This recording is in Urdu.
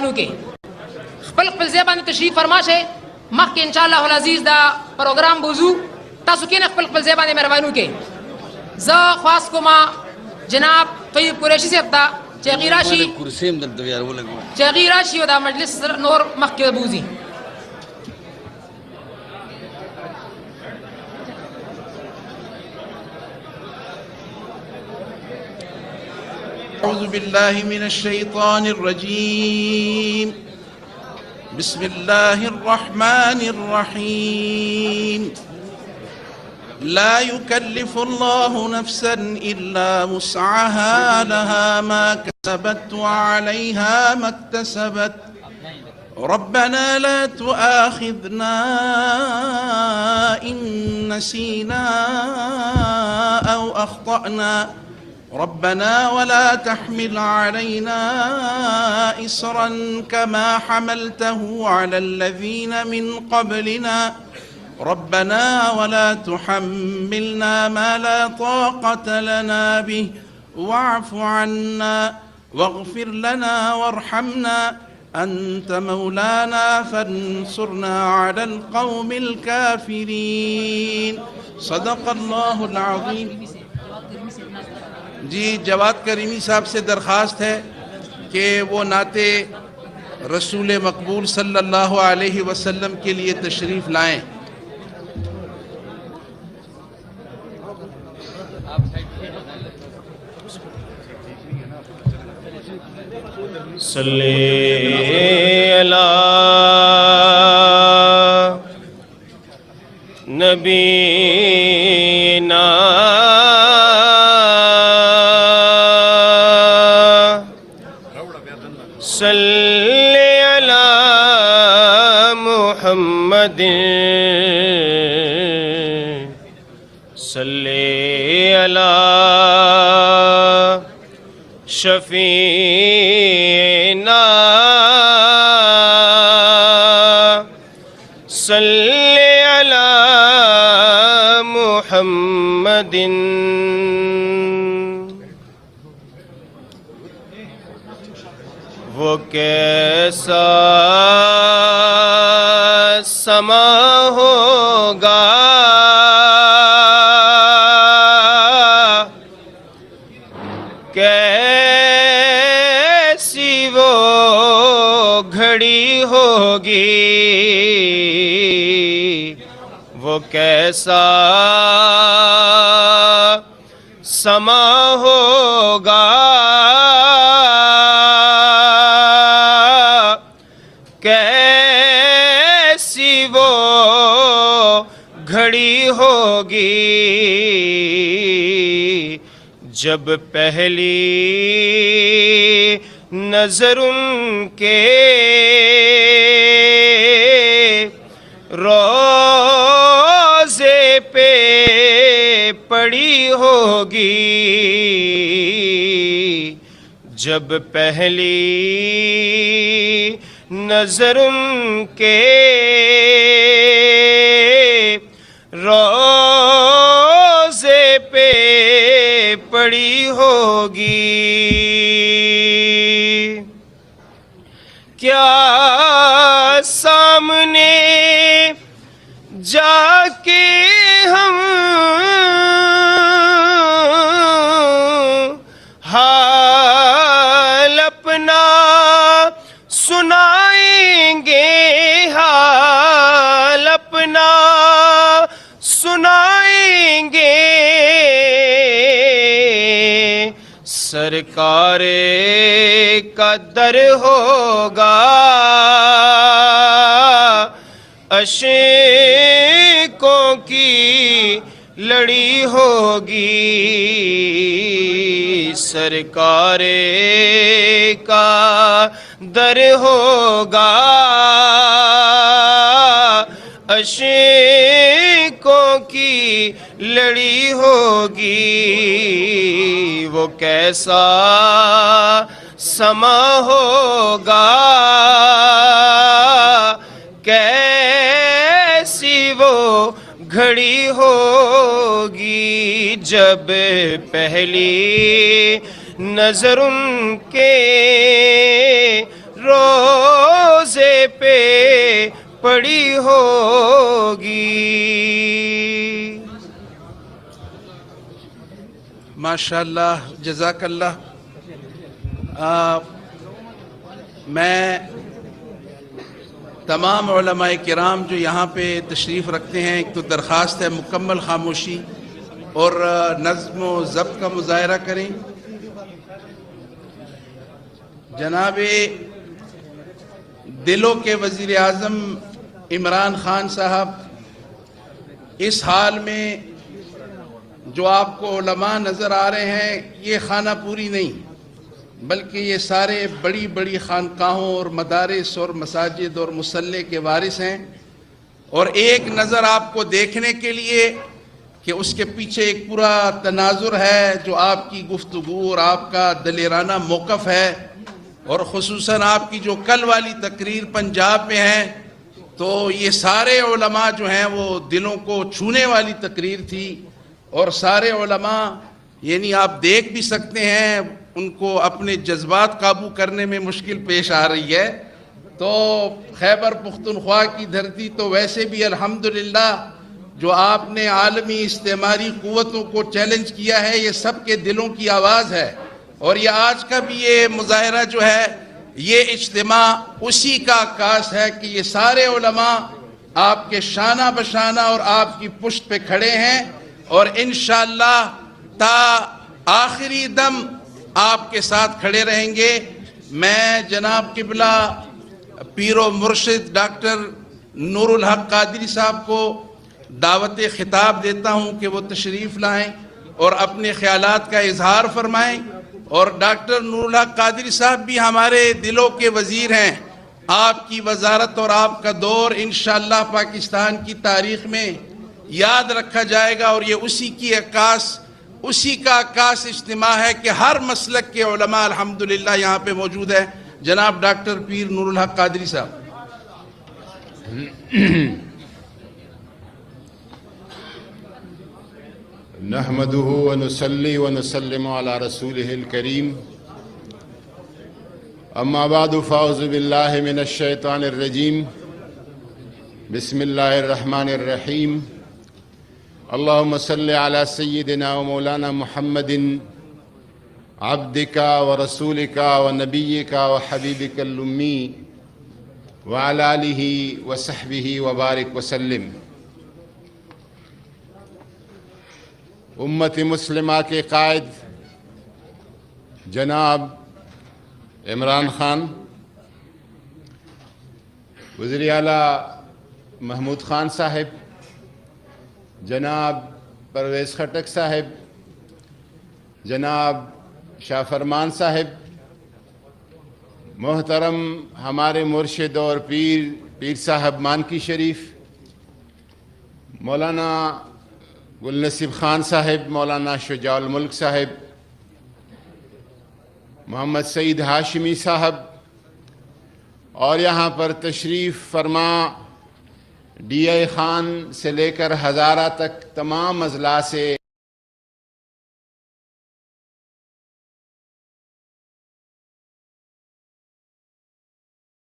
مهربانو کې خپل خپل ځای باندې تشریف فرما شئ. مخکې انشاءالله العزیز دا پروګرام بوزو، تاسو کېنئ خپل خپل ځای باندې مهربانو کې. زه خواست کوم جناب طیب قریشي صاحب ته چې هغې راشي او دا مجلس نور مخکې بوځي. أعوذ بالله من الشيطان الرجيم. بسم الله الرحمن الرحيم. لا يكلف الله نفسا إلا وسعها، لها ما كسبت وعليها ما اكتسبت. ربنا لا تؤاخذنا إن نسينا أو أخطأنا، ربنا ولا تحمل علينا إصرا كما حملته على الذين من قبلنا، ربنا ولا تحملنا ما لا طاقة لنا به، واعف عنا واغفر لنا وارحمنا، أنت مولانا فانصرنا على القوم الكافرين. صدق اللہ العظیم. جی جواد کریمی صاحب سے درخواست ہے کہ وہ نعت رسول مقبول صلی اللہ علیہ وسلم کے لیے تشریف لائیں. صلی علی نبینا صلی علی محمد صلی علی شفیعنا صلی علی محمد. وہ کیسا سما ہوگا کیسی وہ گھڑی ہوگی، وہ کیسا سما ہوگا کیسی وہ گھڑی ہوگی جب پہلی نظر ان کے روضے پہ پڑی ہوگی، جب پہلی نظر ان کے روضے پہ پڑی ہوگی. کیا سامنے جا کے ہم حال اپنا سنائیں گے، حال اپنا سنائیں گے. سرکار کا در ہوگا، عشقوں کی لڑی ہوگی. سرکار کا در ہوگا، عشقوں کی لڑی ہوگی. وہ کیسا سما ہوگا کیسی وہ گھڑی ہوگی جب پہلی نظر ان کے رو روزے پہ پڑی ہوگی. ماشاءاللہ جزاک اللہ. میں تمام علماء کرام جو یہاں پہ تشریف رکھتے ہیں، ایک تو درخواست ہے مکمل خاموشی اور نظم و ضبط کا مظاہرہ کریں. جناب دلوں کے وزیر اعظم عمران خان صاحب اس حال میں جو آپ کو علماء نظر آ رہے ہیں، یہ خانہ پوری نہیں بلکہ یہ سارے بڑی بڑی خانقاہوں اور مدارس اور مساجد اور مصلے کے وارث ہیں. اور ایک نظر آپ کو دیکھنے کے لیے کہ اس کے پیچھے ایک پورا تناظر ہے جو آپ کی گفتگو اور آپ کا دلیرانہ موقف ہے، اور خصوصاً آپ کی جو کل والی تقریر پنجاب میں ہے، تو یہ سارے علماء جو ہیں وہ دلوں کو چھونے والی تقریر تھی. اور سارے علماء یعنی آپ دیکھ بھی سکتے ہیں ان کو اپنے جذبات قابو کرنے میں مشکل پیش آ رہی ہے. تو خیبر پختونخوا کی دھرتی تو ویسے بھی الحمدللہ جو آپ نے عالمی استعماری قوتوں کو چیلنج کیا ہے، یہ سب کے دلوں کی آواز ہے. اور یہ آج کا بھی یہ مظاہرہ جو ہے، یہ اجتماع اسی کا عکاس ہے کہ یہ سارے علماء آپ کے شانہ بشانہ اور آپ کی پشت پہ کھڑے ہیں، اور انشاءاللہ تا آخری دم آپ کے ساتھ کھڑے رہیں گے. میں جناب قبلہ پیر و مرشد ڈاکٹر نور الحق قادری صاحب کو دعوت خطاب دیتا ہوں کہ وہ تشریف لائیں اور اپنے خیالات کا اظہار فرمائیں. اور ڈاکٹر نور الحق قادری صاحب بھی ہمارے دلوں کے وزیر ہیں. آپ کی وزارت اور آپ کا دور انشاءاللہ پاکستان کی تاریخ میں یاد رکھا جائے گا، اور یہ اسی کا عکاس اجتماع ہے کہ ہر مسلک کے علماء الحمدللہ یہاں پہ موجود ہے. جناب ڈاکٹر پیر نور الحق قادری صاحب. نحمده ونصلي ونسلم على رسوله الكريم. اما بعد فاعوذ بالله من الشيطان الرجيم. بسم الله الرحمن الرحيم. اللهم صل على سيدنا ومولانا محمد عبدك ورسولك ونبيك وحبيبك الأمي وعلى آله وصحبه وبارك وسلم. امت مسلمہ کے قائد جناب عمران خان، وزیر اعلیٰ محمود خان صاحب، جناب پرویز خٹک صاحب، جناب شاہ فرمان صاحب، محترم ہمارے مرشد اور پیر صاحب مانکی شریف، مولانا گل نصیب خان صاحب، مولانا شجاع الملک صاحب، محمد سعید ہاشمی صاحب، اور یہاں پر تشریف فرما ڈی آئی خان سے لے کر ہزارہ تک تمام اضلاع سے